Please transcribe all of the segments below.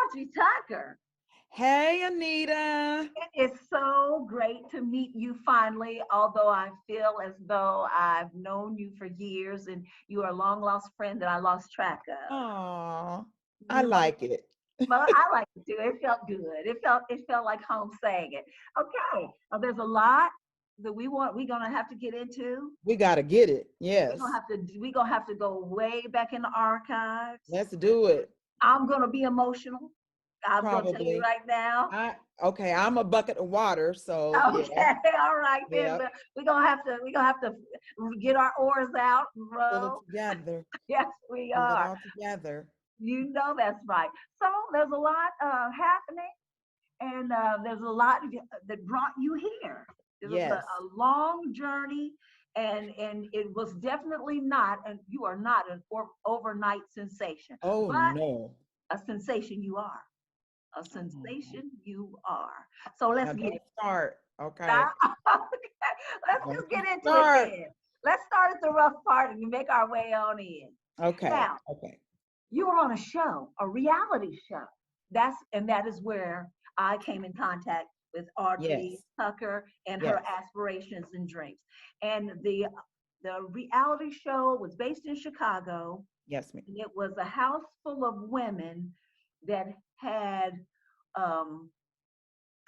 Audrey Tucker. Hey, Anita. It is so great to meet you finally, although I feel as though I've known you for years and you are a long lost friend that I lost track of. Aw, I You like like it. well, I like it too. It felt good. It felt like home saying it. Okay. There's a lot that we're gonna have to get into. We got to get it. We're gonna Yes. have to we're gonna have to go way back in the archives. Let's do it. I'm gonna be emotional. I'm gonna tell you Probably. right now. Okay, I'm a bucket of water, so Okay, yeah. all right then. Yep. But we're gonna have to get our oars out and Pull it row. together. Yes, we Pull it are. all together. You know that's right. So there's a lot happening, and there's a lot that brought you here. It was a Yes. long journey, and it was definitely not, and you are not an overnight sensation, Oh but no. a sensation you are. A Oh, sensation you are. So let's now get don't start. Okay. Okay, let's Don't just you get into it start. then. Let's start at the rough part and make our way on in. Okay. Now, Okay. you were on a show, a reality show. That is where I came in contact with Audrey Yes. Tucker and her Yes. aspirations and dreams. And the reality show was based in Chicago. Yes, me. And it was a house full of women that had um,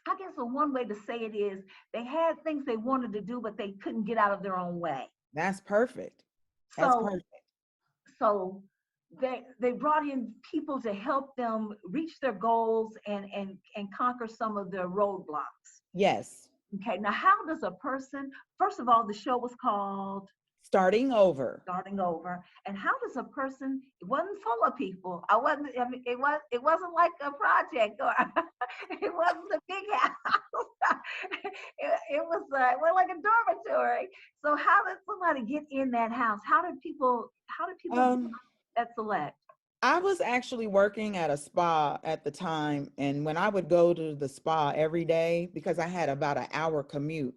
I guess one way to say it is they had things they wanted to do, but they couldn't get out of their own way. That's perfect. That's So, perfect. so they brought in people to help them reach their goals and conquer some of their roadblocks. Yes. Okay, now how does a person? First of all, the show was called Starting over. Starting Over, and how does a person? It wasn't full of people. I wasn't. I mean, it wasn't like a project or it wasn't a big house. It was like a dormitory. So how did somebody get in that house? How did people get Um, that select? I was actually working at a spa at the time, and when I would go to the spa every day, because I had about an hour commute,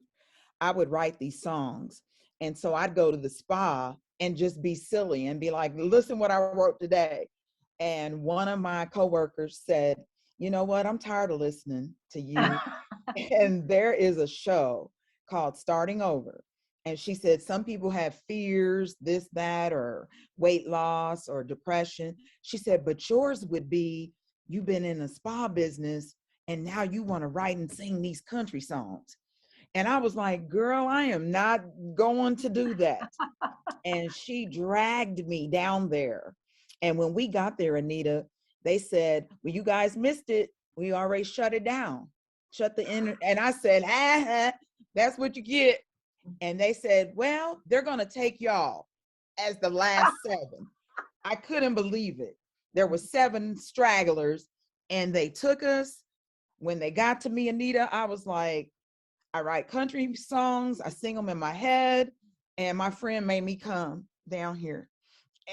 I would write these songs. And so I'd go to the spa and just be silly and be like, listen what I wrote today. And one of my coworkers said, you know what? I'm tired of listening to you. And there is a show called Starting Over. And she said some people have fears, this, that, or weight loss or depression. She said, but yours would be you've been in the spa business and now you want to write and sing these country songs. And I was like, girl, I am not going to do that. And she dragged me down there. And when we got there, Anita, they said, well, you guys missed it. We already shut it down. Shut the internet. And I said, that's what you get. And they said, well, they're going to take y'all as the last seven. I couldn't believe it. There were seven stragglers and they took us. When they got to me, Anita, I was like, I write country songs, I sing them in my head, and my friend made me come down here.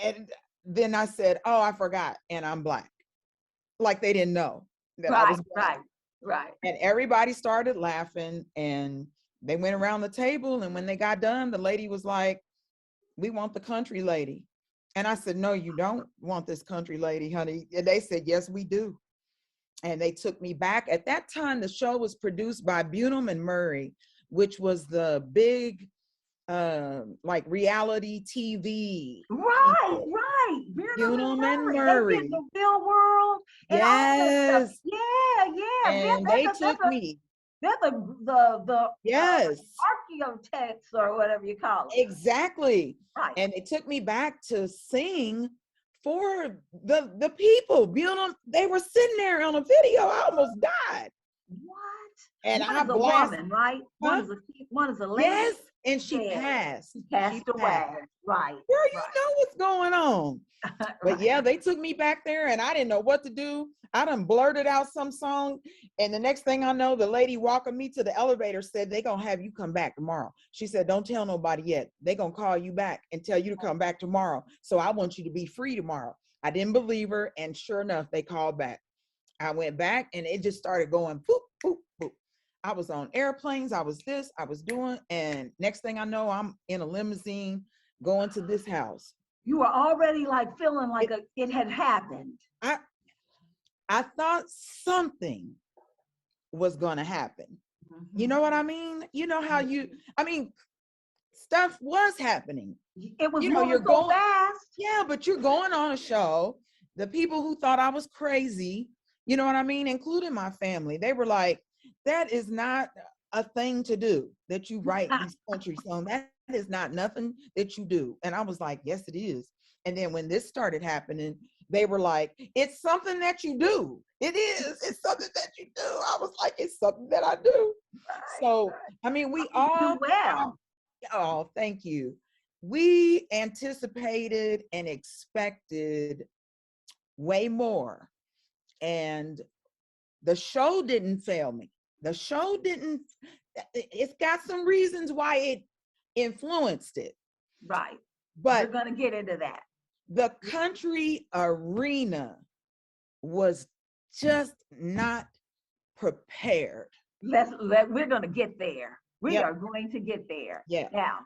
And then I said, oh, I forgot, and I'm Black. Like they didn't know that I Right, was Black. right, right. And everybody started laughing, and they went around the table. And when they got done, the lady was like, we want the country lady. And I said, no, you don't want this country lady, honey. And they said, yes, we do. And they took me back. At that time, the show was produced by Bunham and Murray, which was the big like reality TV Right, people. right. Venom and Bunham and Murray. They did Murray. the real world and all of that stuff. Yes. Yeah, yeah. And they took me. They're the Yes, archaeotechs or whatever you call them. exactly. Right. And they took me back to sing for the people. Bunham, they were sitting there on a video. I almost died. What? And One I is a blasted. woman, right? Huh? One is a lady. Yes. And she Dead. passed. She She passed away. passed. Right. Girl, you Right. know what's going on. But Right. yeah, they took me back there and I didn't know what to do. I done blurted out some song. And the next thing I know, the lady walking me to the elevator said, they gonna have you come back tomorrow. She said, don't tell nobody yet. They gonna call you back and tell you to come back tomorrow. So I want you to be free tomorrow. I didn't believe her. And sure enough, they called back. I went back and it just started going poop, poop, poop. I was on airplanes. I was this, I was doing. And next thing I know, I'm in a limousine going to this house. You were already like feeling like It, it had happened. I I thought something was going to happen. You know what I mean? You know how I mean, stuff was happening. It was You know, moving you're so going, fast. yeah, but you're going on a show. The people who thought I was crazy, you know what I mean, including my family, they were like, that is not a thing to do, that you write these country songs. That is not nothing that you do. And I was like, yes, it is. And then when this started happening, they were like, it's something that you do. It is. It's something that you do. I was like, it's something that I do. Right, So, right. I mean, we You all do well. oh, thank you. We anticipated and expected way more. And the show didn't fail me. The show didn't, it's got some reasons why it influenced it. Right. We're But going to get into that. the country arena was just not prepared. We're going to get there. We Yep. are going to get there. Yeah. Now,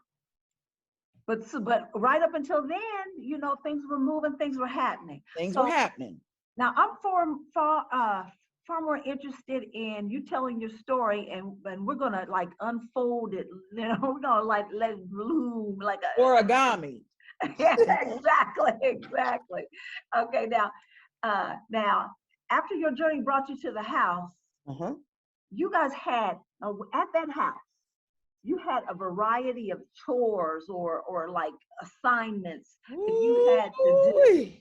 but right up until then, things were moving, things were happening. Things were So happening. now I'm far more interested in you telling your story, and we're gonna like unfold it. We're gonna like let it bloom like a Origami. yeah, exactly. Okay, now after your journey brought you to the house, you guys had at that house. You had a variety of chores or like assignments that you had to do.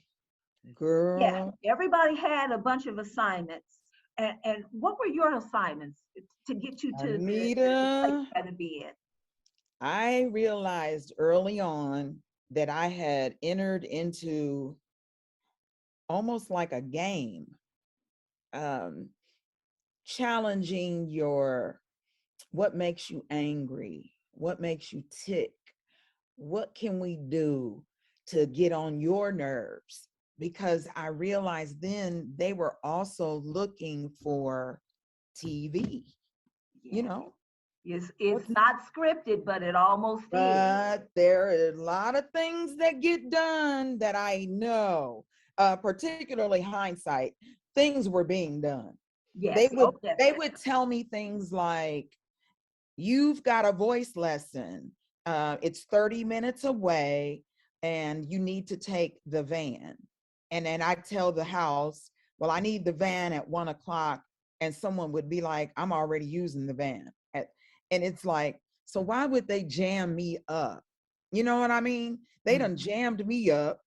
Yeah, Girl, everybody had a bunch of assignments. And what were your assignments to get you to the place Anita, you had to be in? I realized early on that I had entered into almost like a game, um, challenging what makes you angry, what makes you tick, what can we do to get on your nerves? Because I realized then they were also looking for TV, you Yeah, know. it's not scripted, but it almost is. But there are a lot of things that get done that I know, particularly hindsight, things were being done. Yes, They would oh they definitely. would tell me things like, you've got a voice lesson. It's 30 minutes away and you need to take the van. And then I tell the house, well, I need the van at 1 o'clock. And someone would be like, I'm already using the van. And it's like, so why would they jam me up? You know what I mean? They done Mhm. jammed me up,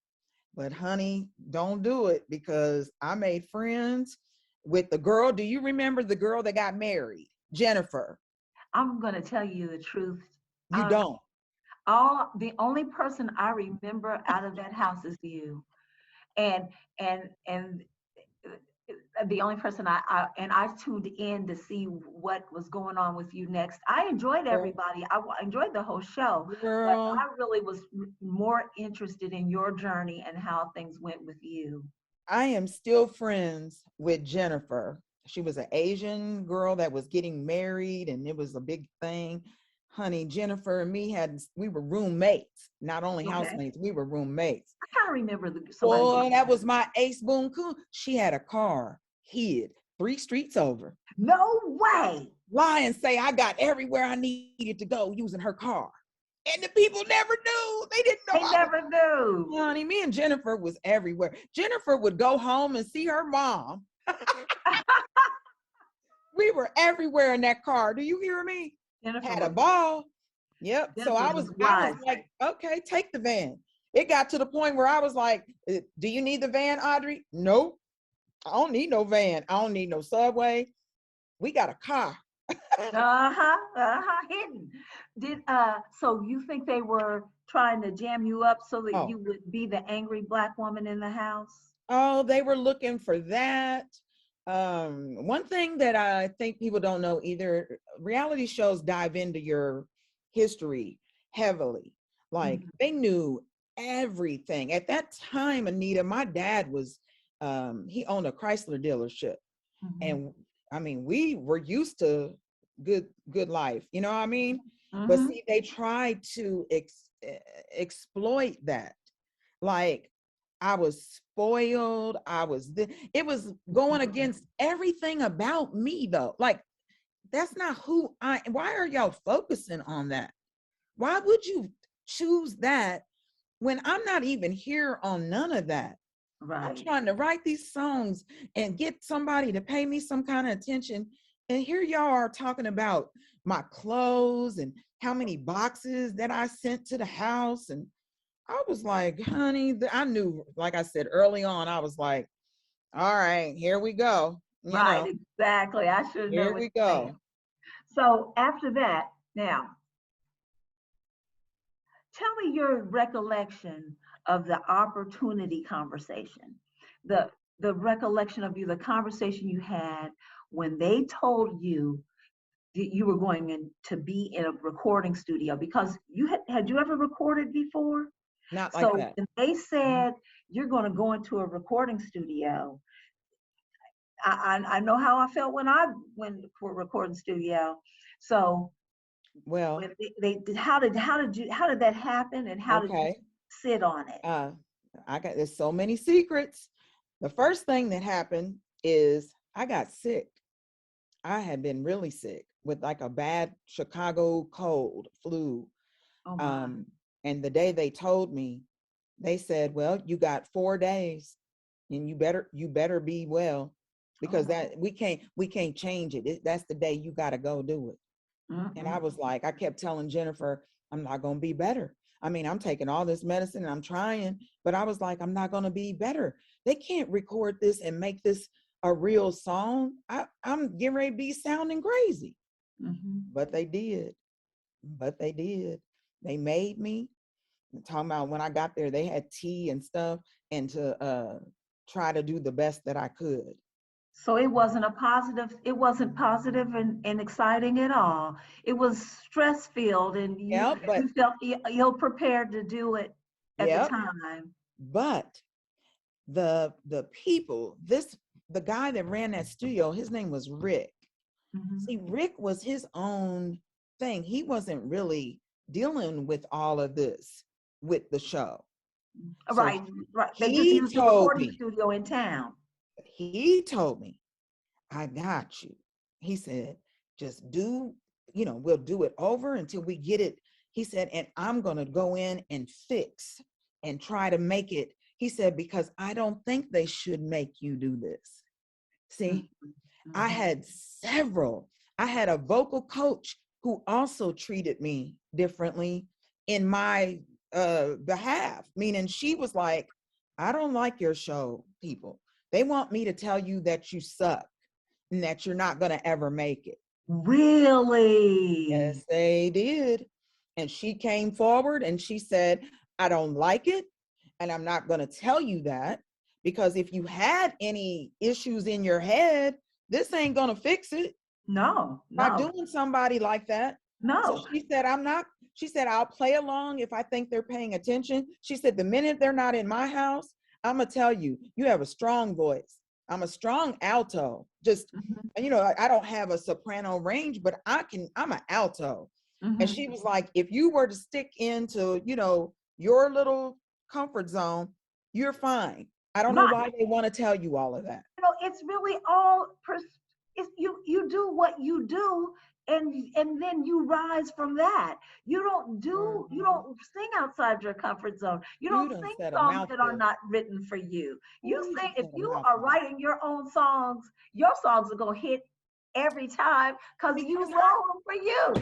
but honey, don't do it, because I made friends with the girl. Do you remember the girl that got married? Jennifer. I'm gonna tell you the truth. You don't. The only person I remember out of that house is you. And and the only person I tuned in to see what was going on with you next. I enjoyed Girl, everybody. Enjoyed the whole show, but girl, I really was more interested in your journey and how things went with you. I am still friends with Jennifer. She was an Asian girl that was getting married, and it was a big thing. Honey, Jennifer and me we were roommates, not only Okay, housemates, we were roommates. I kind of remember somebody Boy, like that that. was my ace boon coon. She had a car hid 3 streets over. No way. Lie and say I got everywhere I needed to go using her car. And the people never knew. They didn't know They I was. never knew. Honey, me and Jennifer was everywhere. Jennifer would go home and see her mom. We were everywhere in that car. Do you hear me? Jennifer Had a was ball. Yep. So Jennifer I was was I was wise. like, okay, take the van. It got to the point where I was like, do you need the van, Audrey? Nope. I don't need no van. I don't need no subway. We got a car. Hidden. So you think they were trying to jam you up so that Oh, you would be the angry Black woman in the house? oh, they were looking for that. One thing that I think people don't know either, reality shows dive into your history heavily. Like Mhm, they knew everything. At that time, Anita, my dad was, he owned a Chrysler dealership. mhm, And I mean, we were used to good life, you know what I mean? But mhm. see, they tried to exploit that. Like I was spoiled. It was going against everything about me though. Like, that's not who why are y'all focusing on that? Why would you choose that when I'm not even here on none of that? I'm Right. trying to write these songs and get somebody to pay me some kind of attention. And here y'all are talking about my clothes and how many boxes that I sent to the house. And I was like, honey, I knew, like I said early on, I was like, all right, here we go. Right, exactly. I should know Here what we you're saying. go. So after that, now tell me your recollection of the opportunity conversation, the the recollection of the conversation you had when they told you that you were going in to be in a recording studio, because you had you ever recorded before? Not like So that. when they said you're going to go into a recording studio, I know how I felt when I went to a recording studio. So Well, when how did that happen, and how did you okay. sit on it? Uh, there's so many secrets. The first thing that happened is I got sick. I had been really sick with like a bad Chicago cold, flu. Oh my. Um, and the day they told me, they said, "Well, you got 4 days, and you better be well, Oh because my. that we can't change it. That's the day you got to go do it." And I Mm-mm. was like, I kept telling Jennifer, I'm not going to be better. I mean, I'm taking all this medicine and I'm trying, but I was like, I'm not going to be better. They can't record this and make this a real song. I'm getting ready to be sounding crazy. Mm-hmm. But they did. But they did. They made me. I'm talking about when I got there, they had tea and stuff, and to try to do the best that I could. So it wasn't positive and exciting at all. It was stress filled, and Yeah, you but felt ill prepared to do it at the yeah, time. but the people, the guy that ran that studio, his name was Rick. Hmm. See, Rick was his own thing. He wasn't really dealing with all of this with the show. So Right, right. They just he used the told recording me, studio in town. he told me, I got you. He said, just we'll do it over until we get it. He said, and I'm going to go in and fix and try to make it. He said, because I don't think they should make you do this. See, I Mm-hmm. had several. I had a vocal coach who also treated me differently in my behalf, meaning she was like, I don't like your show, people. They want me to tell you that you suck and that you're not going to ever make it. Really? Yes, they did. And she came forward and she said, I don't like it. And I'm not going to tell you that, because if you had any issues in your head, this ain't going to fix it No, by no, doing somebody like that. So no. she said, she said, I'll play along if I think they're paying attention. She said, the minute they're not in my house, I'm going to tell you, you have a strong voice. I'm a strong alto. Just, Hmm. I don't have a soprano range, but I'm an alto. And Hmm. she was like, if you were to stick into, your little comfort zone, you're fine. I don't know Right. why they want to tell you all of that. It's really all it's you do what you do, and then you rise from that. You Mhm. don't sing outside your comfort zone. You You don't done sing said a songs that are mouthful. not written for you. You Oh, you sing, just if said a you are mouthful. writing your own songs, your songs are going to hit every time because you Because wrote them for you.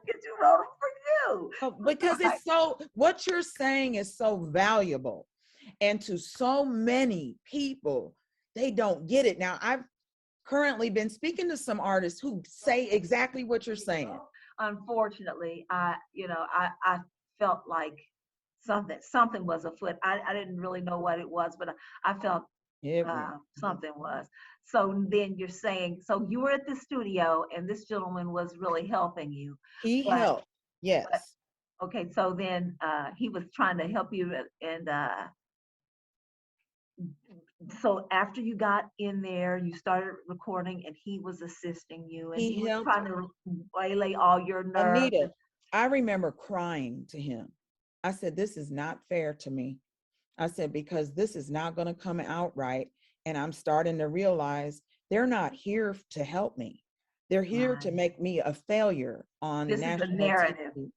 Because you wrote them for you. because Right. it's so, what you're saying is so valuable, and to so many people, they don't get it. Now, I've currently been speaking to some artists who say exactly what you're saying. Unfortunately, I felt like something was afoot. I didn't really know what it was, but I felt It was. something was. So then you're saying, so you were at the studio and this gentleman was really helping you, He but helped. Yes. okay, so then he was trying to help you, and so after you got in there, you started recording, and he was assisting you, and he He was helped. trying to waylay all your nerves. Anita, I remember crying to him. I said, this is not fair to me. I said, because this is not going to come out right. And I'm starting to realize they're not here to help me. They're here to Right. make me a failure on This is the national narrative. TV.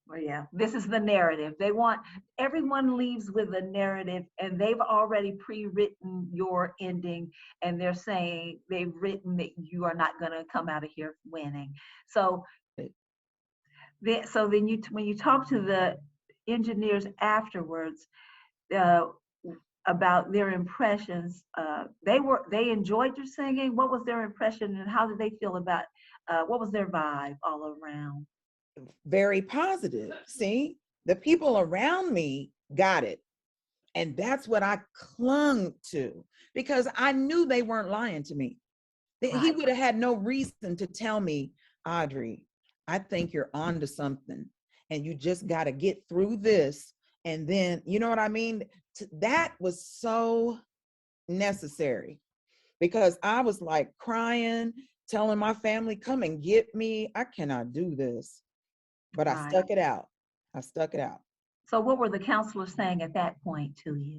Well, yeah, this is the narrative. They want everyone leaves with a narrative, and they've already pre-written your ending, and they're saying they've written that you are not going to come out of here winning. So, then when you talk to the engineers afterwards uh, about their impressions, they enjoyed your singing. What was their impression, and how did they feel about? What was their vibe all around? Very positive. See, the people around me got it. And that's what I clung to, because I knew they weren't lying to me. He Right. would have had no reason to tell me, Audrey, I think you're onto something and you just got to get through this. And then, you know what I mean? That was so necessary, because I was like crying, telling my family, come and get me. I cannot do this. But I Right. stuck it out. I stuck it out. So what were the counselors saying at that point to you?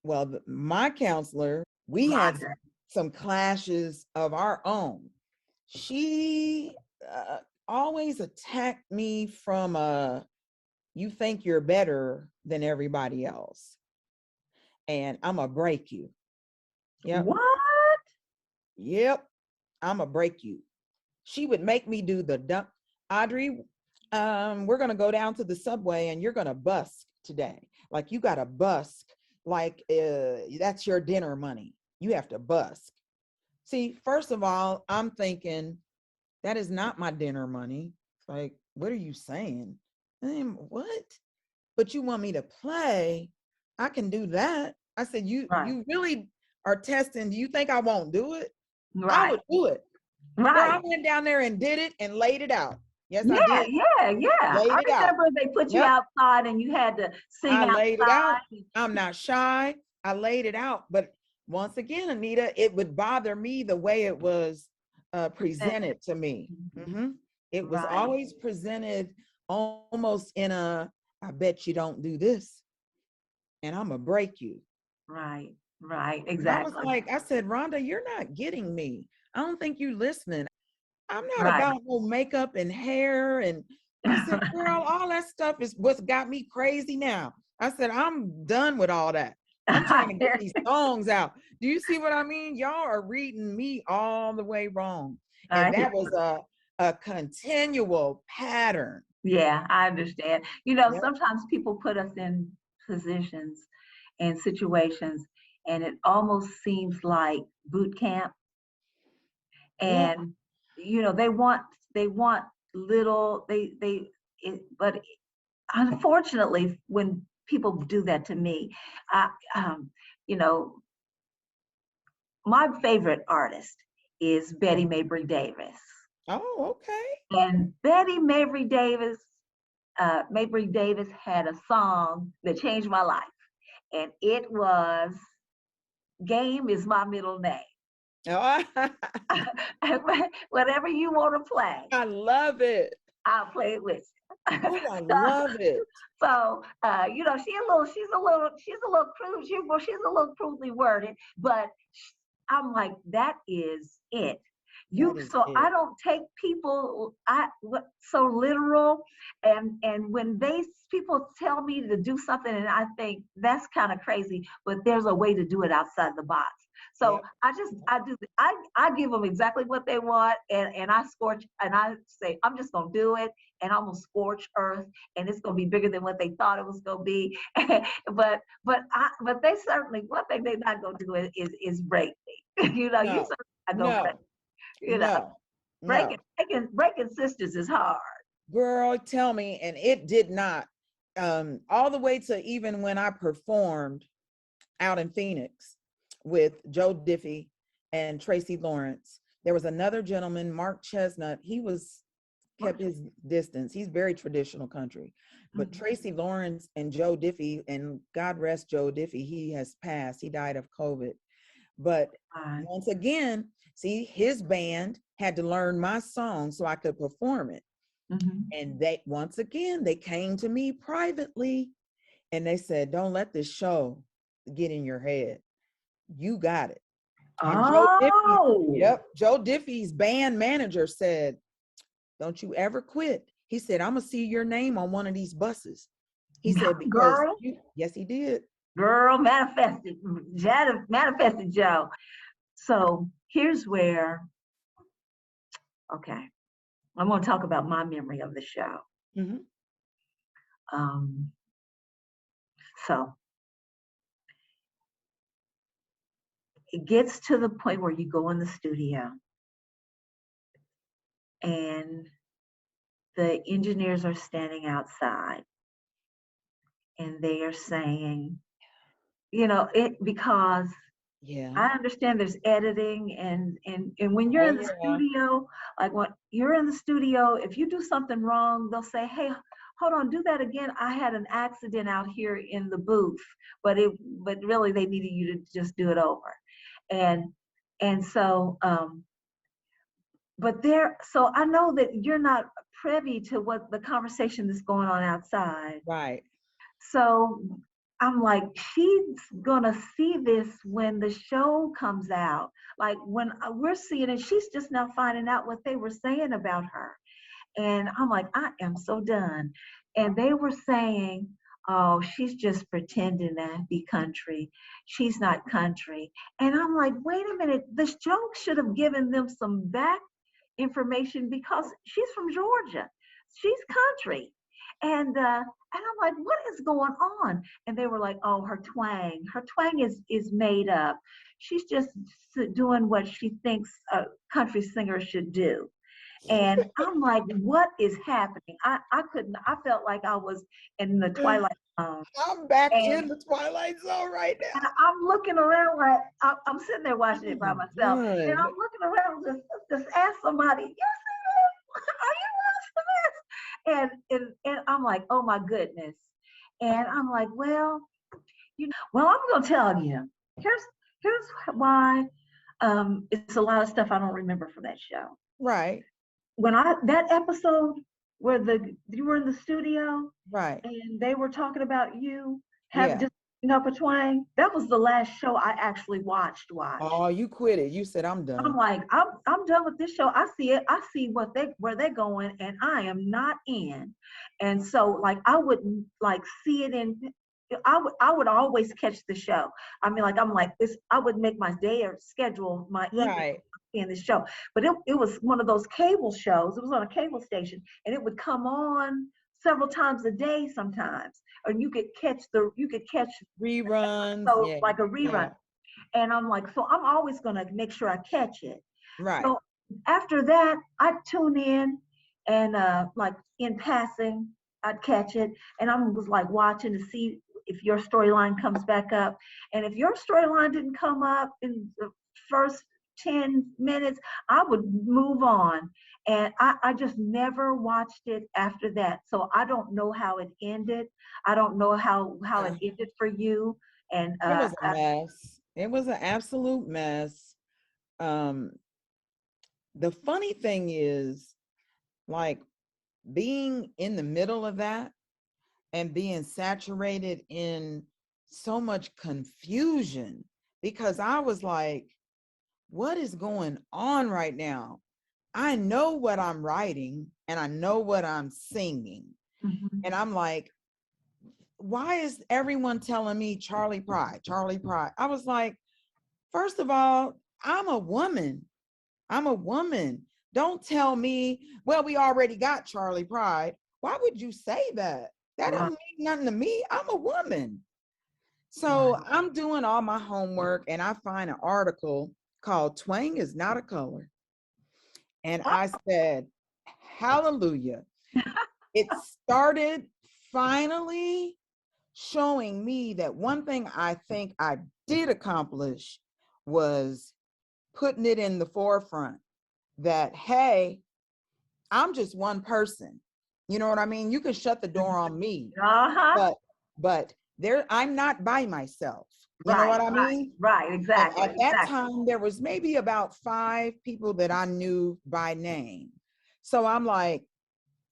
Well, my counselor, we had Rhonda. some clashes of our own. She always attacked me from you think you're better than everybody else, and I'm gonna break you. Yep, What? yep, I'm gonna break you. She would make me do the dump. Audrey, we're gonna go down to the subway and you're gonna busk today. Like, you gotta busk, like that's your dinner money. You have to busk. See, first of all, I'm thinking that is not my dinner money. Like, what are you saying? What? But you want me to play? I can do that. I said, Right. you really are testing. Do you think I won't do it? I Right. would do it. Girl, I Right. went down there and did it and laid it out. Yes, I Yeah, did. yeah, yeah. Laid I it out. remember they put you Yep. outside and you had to sing I laid it out. outside. I'm not shy. I laid it out. But once again, Anita, it would bother me the way it was presented to me. It was Right, always presented almost in a, I bet you don't do this and I'm going to break you. right, right. And I was Exactly. like, I said, Rhonda, you're not getting me. I don't think you're listening. I'm not Right. about no makeup and hair. And I said, girl, all that stuff is what's got me crazy now. I said, I'm done with all that. I'm trying to get these songs out. Do you see what I mean? Y'all are reading me all the way wrong. And I that was a continual pattern. Yeah, I understand. Yep. Sometimes people put us in positions and situations, and it almost seems like boot camp. Well, And they want little but unfortunately, when people do that to me, I, you know, my favorite artist is Betty Mabry Davis. oh, okay. And Mabry Davis had a song that changed my life, and it was "Game is my middle name." Oh, Whatever you want to play, I love it. I'll play it with you. Oh, I so, love it. she's a little crude. She's a little crudely worded, but I'm like, that is it. That is So I it. don't take people so literal, and when people tell me to do something, and I think that's kind of crazy, but there's a way to do it outside the box. So Yep. I give them exactly what they want, and I scorch, and I say I'm just gonna do it, and I'm gonna scorch earth, and it's gonna be bigger than what they thought it was gonna be. but they certainly, one thing they're not gonna do is break me. You No, certainly not gonna break. no, You know, no, breaking no. breaking sisters is hard. Girl, tell me. And it did not. All the way to even when I performed out in Phoenix with Joe Diffie and Tracy Lawrence. There was another gentleman, Mark Chestnut. He was kept his distance. He's very traditional country. But Mhm. Tracy Lawrence and Joe Diffie, and God rest Joe Diffie, he has passed. He died of COVID. But Right. once again, see, his band had to learn my song so I could perform it. Mhm. And they, once again, they came to me privately and they said, don't let this show get in your head. You got it. And Joe Diffie, Oh, yep, Joe Diffie's band manager said, don't you ever quit. He said, I'm gonna see your name on one of these buses. He said, because girl, yes, he did. girl, manifested Joe. So here's where, okay, I'm going to talk about my memory of the show. Mm-hmm. Um, so it gets to the point where you go in the studio and the engineers are standing outside and they are saying, because Yeah. I understand there's editing and when you're Oh in the yeah. studio, like when you're in the studio, if you do something wrong, they'll say, hey, hold on, do that again. I had an accident out here in the booth, but really they needed you to just do it over. And so so I know that you're not privy to what the conversation that's going on outside. Right. So I'm like, she's gonna see this when the show comes out. Like when we're seeing it, she's just now finding out what they were saying about her. And I'm like, I am so done. And they were saying, oh, she's just pretending to be country. She's not country. And I'm like, wait a minute, this joke should have given them some back information because she's from Georgia. She's country. And I'm like, what is going on? And they were like, oh, her twang. Her twang is made up. She's just doing what she thinks a country singer should do. And I'm like, what is happening? I felt like I was in the Twilight Zone. I'm back And, in the Twilight Zone right now. and I'm looking around like, I'm sitting there watching it by Oh, myself. God. And I'm looking around, just ask somebody, you see this? Are you watching this? And I'm like, oh my goodness. And I'm like, well, I'm going to tell you. Here's why it's a lot of stuff I don't remember from that show. Right. That episode where you were in the studio, Right. and they were talking about you Yeah. just up a twang, that was the last show I actually watched. Oh, you quit it. You said, I'm done. I'm like, I'm done with this show. I see it. I see where they're going, and I am not in. And so, like, I wouldn't like see it in. I would always catch the show. I mean, like, I'm like this. I would make my day or schedule my evening Right. in the show. But it was one of those cable shows. It was on a cable station, and it would come on several times a day sometimes, or you could catch Reruns. so Yeah. like a rerun. Yeah. And I'm like, so I'm always gonna make sure I catch it. Right. So after that, I'd tune in and like in passing, I'd catch it. And I was like watching to see if your storyline comes back up. And if your storyline didn't come up in the first 10 minutes, I would move on. And I just never watched it after that. So I don't know how it ended. I don't know how it ended for you. And it was a mess. It was an absolute mess. The funny thing is, like, being in the middle of that and being saturated in so much confusion, because I was like, what is going on right now? I know what I'm writing and I know what I'm singing. mm-hmm. And I'm like, why is everyone telling me Charlie Pride, Charlie Pride? I was like, first of all, I'm a woman. I'm a woman. Don't tell me, well, we already got Charlie Pride. Why would you say that? That don't mean nothing to me. I'm a woman. So I'm doing all my homework and I find an article called Twang is Not a Color. And I said, hallelujah. It started finally showing me that one thing I think I did accomplish was putting it in the forefront that, hey, I'm just one person. You know what I mean? You can shut the door on me, but I'm not by myself. You know what I mean? Right, exactly. At that time, there was maybe about 5 people that I knew by name. So I'm like,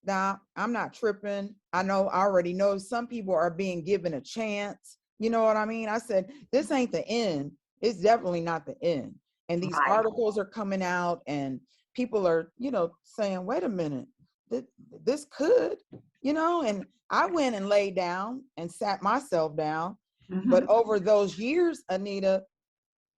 nah, I'm not tripping. I already know some people are being given a chance. You know what I mean? I said, this ain't the end. It's definitely not the end. And these Right. articles are coming out and people are, saying, wait a minute, this could, and I went and laid down and sat myself down. But over those years, Anita,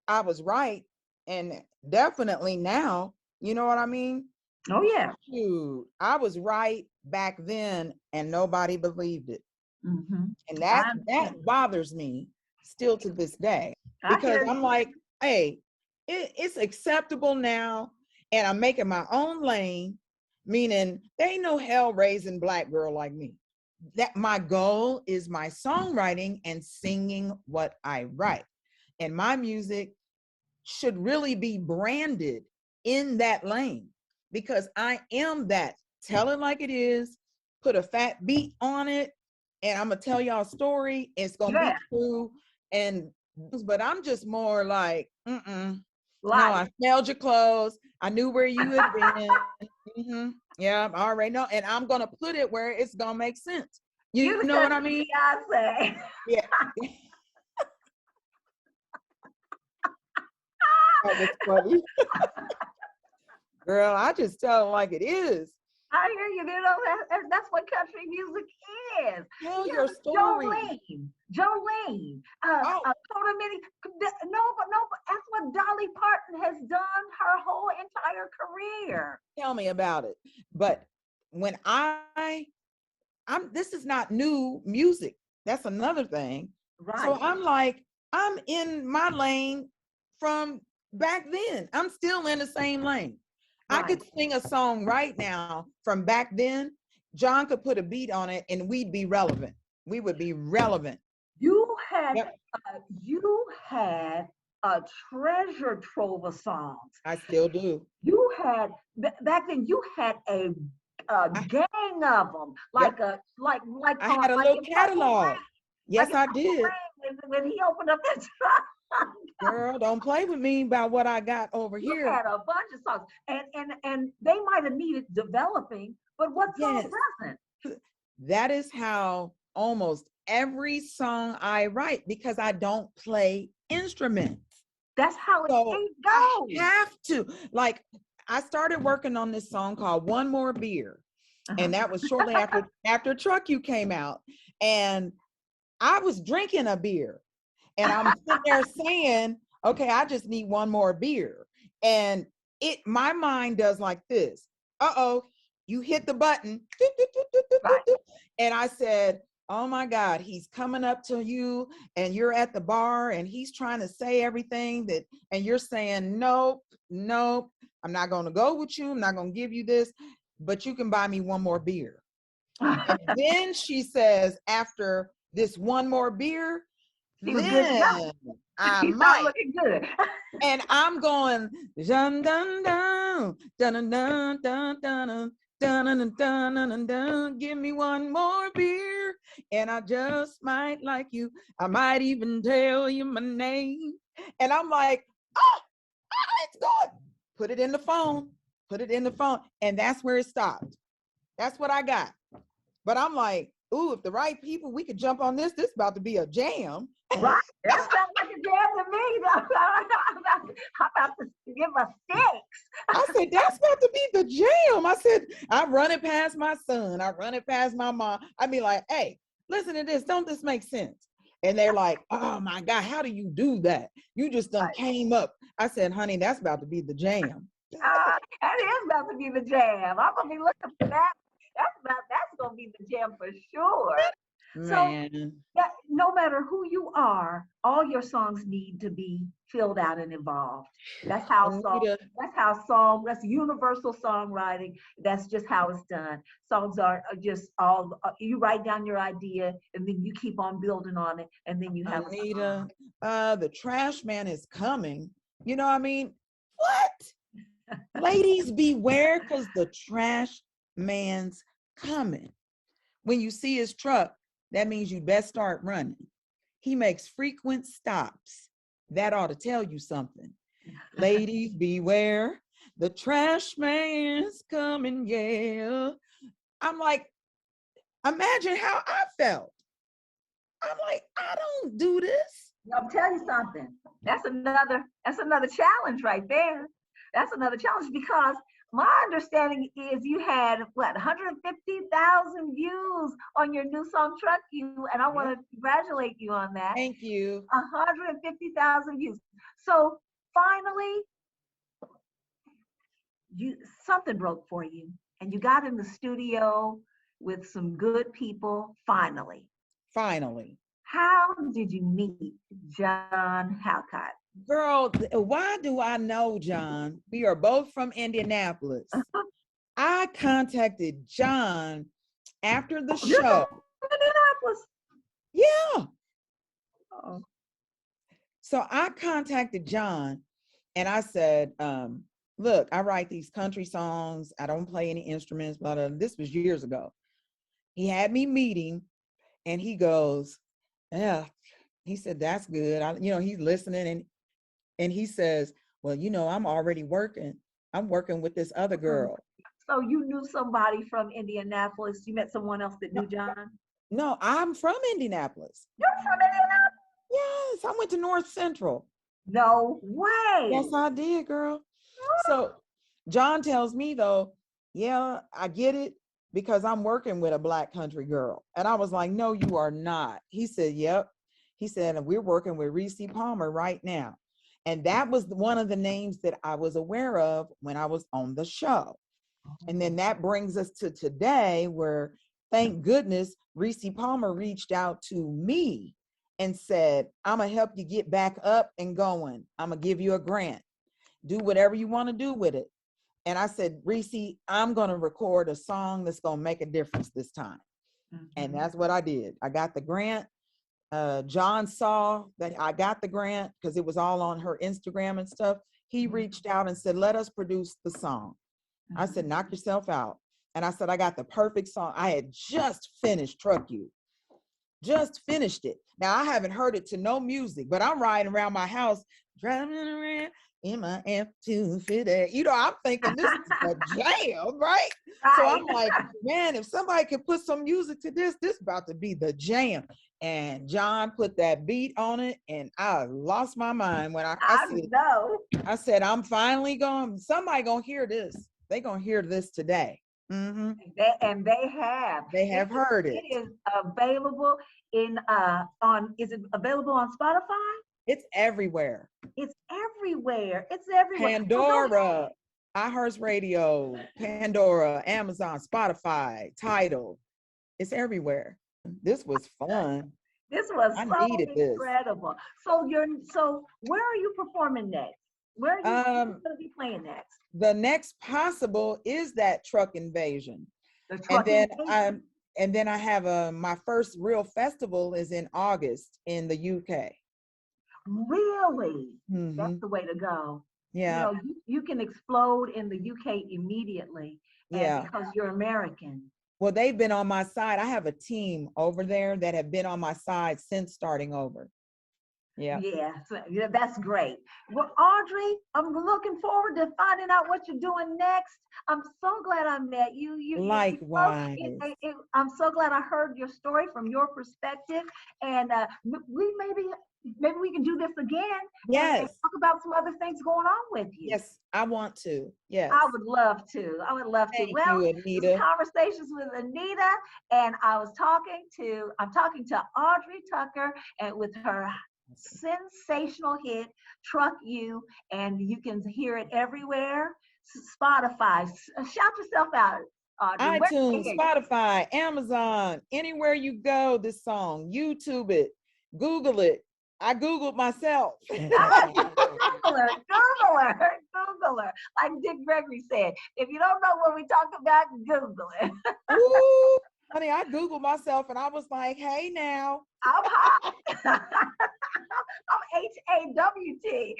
I was right. And definitely now, you know what I mean? Oh yeah. Shoot, I was right back then and nobody believed it. And I that bothers me still to this day, I because hear I'm like, hey, it's acceptable now and I'm making my own lane, meaning there ain't no hell raising Black girl like me. That my goal is my songwriting and singing what I write. And my music should really be branded in that lane, because I am that. Tell it like it is, put a fat beat on it, and I'm gonna tell y'all a story. It's gonna be yeah. true. And but I'm just more like, no, Like I smelled your clothes. I knew where you had been. Yeah, I already know. And I'm gonna put it where it's gonna make sense. You you the know what I country mean? Beyonce. Yeah. That was funny. Girl, I just tell them like it is. I hear you. That's what country music is. Tell Yeah, your story. Jolene, Oh, Total Mini. But that's what Dolly Parton has done her whole entire career. tell me about it. But when this is not new music. That's another thing. So Right, I'm like, I'm in my lane from back then. I'm still in the same lane. I right. could sing a song right now from back then. John could put a beat on it and we'd be relevant. We would be relevant. You had Yep, you had a treasure trove of songs. I still do. You had back then. You had a I, gang of them, yep, like a like I had a like little in Purple catalog. Rain, like Yes, in I Purple did. Rain when he opened up that truck. Girl, don't play with me about what I got over You here. had a bunch of songs, and they might have needed developing, but what song Yes, doesn't? that is how almost every song I write, because I don't play instruments. That's how So it I goes. have to, like, I started working on this song called One More Beer. Uh-huh. And that was shortly after Truck You came out. And I was drinking a beer. And I'm sitting there saying, okay, I just need one more beer. And my mind does like this. Uh-oh, you hit the button. Right. And I said, oh my God, he's coming up to you and you're at the bar and he's trying to say everything and you're saying, nope, nope, I'm not going to go with you. I'm not going to give you this, but you can buy me one more beer. And then she says, after this one more beer, She was good to go. then I She started might. looking good. And I'm going, dun dun dun dun dun dun dun dun dun dun dun dun dun. Give me one more beer, and I just might like you. I might even tell you my name. And I'm like, oh, it's good. Put it in the phone. Put it in the phone, and that's where it stopped. That's what I got. But I'm like, ooh, if the right people, we could jump on this. This is about to be a jam. Right. That sounds like a jam to me. I'm about to give my sticks. I said, that's about to be the jam. I said, I run it past my son. I run it past my mom. I'd be like, hey, listen to this. Don't this make sense? And they're like, oh my God, how do you do that? You just done Right. came up. I said, honey, that's about to be the jam. That is about to be the jam. I'm gonna be looking for that. That's gonna be the jam for sure. So Man. that no matter who you are, all your songs need to be filled out and evolved. That's how Anita, that's universal songwriting. That's just how it's done. Songs are just all you write down your idea and then you keep on building on it and then you have a Anita, song. the trash man is coming. You know what I mean? What? Ladies beware, because the trash man's coming. When you see his truck, that means you best start running. He makes frequent stops. That ought to tell you something. Ladies beware, the trash man's coming, yeah. I'm like, imagine how I felt. I'm like, I don't do this. I'll tell you something. That's another challenge right there. That's another challenge because my understanding is you had what 150,000 views on your new song "Truck You," and I want to congratulate you on that. Thank you. 150,000 views. So finally, something broke for you, and you got in the studio with some good people. Finally. How did you meet John Halcott? Girl, why do I know John? We are both from Indianapolis. I contacted John after the show. Indianapolis. Yeah. Oh. So I contacted John and I said, look, I write these country songs. I don't play any instruments, but this was years ago. He had me meeting and he goes, yeah. He said, that's good. He's listening and he says, well, I'm already working. I'm working with this other girl. So you knew somebody from Indianapolis. You met someone else that knew John? No, I'm from Indianapolis. You're from Indianapolis? Yes, I went to North Central. No way. Yes, I did, girl. So John tells me though, yeah, I get it because I'm working with a Black country girl. And I was like, no, you are not. He said, yep. He said, we're working with Reese Palmer right now. And that was one of the names that I was aware of when I was on the show. And then that brings us to today where, thank goodness, Reese Palmer reached out to me and said, I'm going to help you get back up and going. I'm going to give you a grant. Do whatever you want to do with it. And I said, Reese, I'm going to record a song that's going to make a difference this time. And that's what I did. I got the grant. John saw that I got the grant because it was all on her Instagram and stuff. He reached out and said, let us produce the song. I said, knock yourself out. And I said, I got the perfect song. I had just finished Truck You. Just finished it. Now, I haven't heard it to no music, but I'm riding around my house, driving around in my F-250. I'm thinking this is a jam, right? So I'm like, man, if somebody could put some music to this about to be the jam. And John put that beat on it, and I lost my mind when I said, I'm finally somebody gonna hear this. They gonna hear this today. Mm-hmm. They have heard it. It is available is it available on Spotify? It's everywhere. It's everywhere. Pandora, iHeartRadio, Pandora, Amazon, Spotify, Tidal. It's everywhere. This was fun. This was incredible. So where are you performing next? Where are you going to be playing next? The next possible is that Truck Invasion. And then I have my first real festival is in August in the UK. Really? That's the way to go. Yeah. You can explode in the UK immediately. Because you're American. Well, they've been on my side. I have a team over there that have been on my side since starting over. Yeah. So, that's great. Well, Audrey, I'm looking forward to finding out what you're doing next. I'm so glad I met you. Likewise. I'm so glad I heard your story from your perspective. And maybe we can do this again. Yes. And talk about some other things going on with you. Yes, I want to. Yes. I would love to. Thank well, you, Anita. Conversations with Anita, and I'm talking to Audrey Tucker, and with her sensational hit Truck You, and you can hear it everywhere. Spotify. Shout yourself out, Audrey. iTunes, Spotify, Amazon, anywhere you go, this song. YouTube it, Google it. I Googled myself. Google her. Like Dick Gregory said, if you don't know what we talk about, Google it. Ooh, honey, I Googled myself and I was like, hey now. I'm hot. I'm HAWT.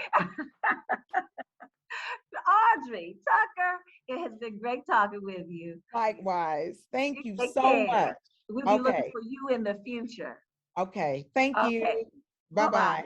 Audrey Tucker, it has been great talking with you. Likewise. Thank you so much. We'll be looking for you in the future. Okay. Thank you. Bye-bye.